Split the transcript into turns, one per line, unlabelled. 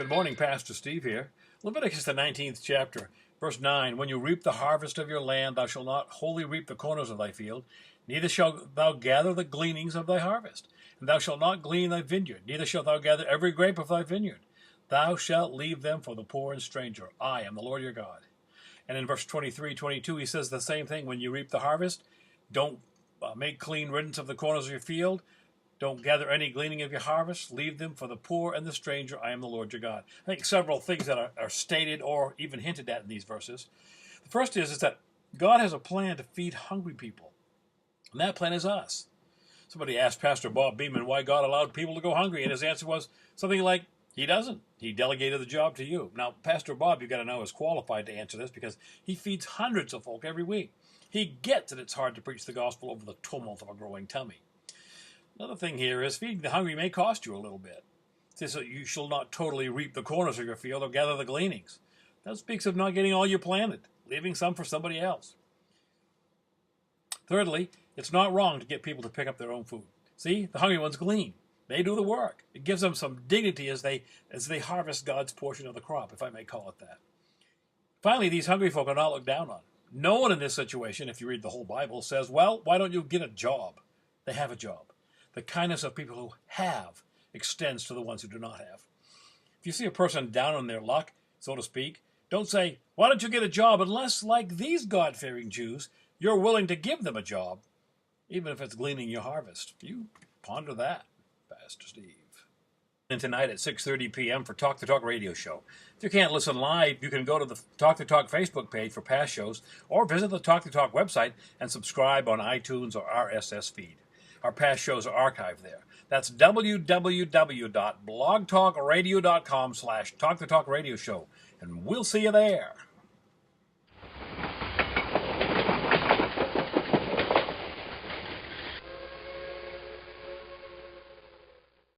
Good morning, Pastor Steve here. Leviticus, the 19th chapter, verse 9. When you reap the harvest of your land, thou shalt not wholly reap the corners of thy field, neither shalt thou gather the gleanings of thy harvest. And thou shalt not glean thy vineyard, neither shalt thou gather every grape of thy vineyard. Thou shalt leave them for the poor and stranger. I am the Lord your God. And in verse 23, 22, he says the same thing. When you reap the harvest, don't make clean riddance of the corners of your field. Don't gather any gleaning of your harvest. Leave them for the poor and the stranger. I am the Lord your God. I think several things that are stated or even hinted at in these verses. The first is that God has a plan to feed hungry people. And that plan is us. Somebody asked Pastor Bob Beeman why God allowed people to go hungry. And his answer was something like, he doesn't. He delegated the job to you. Now, Pastor Bob, you've got to know, is qualified to answer this because he feeds hundreds of folk every week. He gets that it's hard to preach the gospel over the tumult of a growing tummy. Another thing here is feeding the hungry may cost you a little bit. It says that you shall not totally reap the corners of your field or gather the gleanings. That speaks of not getting all you planted, leaving some for somebody else. Thirdly, it's not wrong to get people to pick up their own food. See, the hungry ones glean. They do the work. It gives them some dignity as they harvest God's portion of the crop, if I may call it that. Finally, these hungry folk are not looked down on. No one in this situation, if you read the whole Bible, says, well, why don't you get a job? They have a job. The kindness of people who have extends to the ones who do not have. If you see a person down on their luck, so to speak, don't say, why don't you get a job? Unless, like these God-fearing Jews, you're willing to give them a job, even if it's gleaning your harvest. You ponder that, Pastor Steve. And tonight at 6:30 p.m. for Talk the Talk radio show. If you can't listen live, you can go to the Talk the Talk Facebook page for past shows, or visit the Talk the Talk website and subscribe on iTunes or RSS feed. Our past shows are archived there. That's www.blogtalkradio.com/Talk the Talk radio show. And we'll see you there.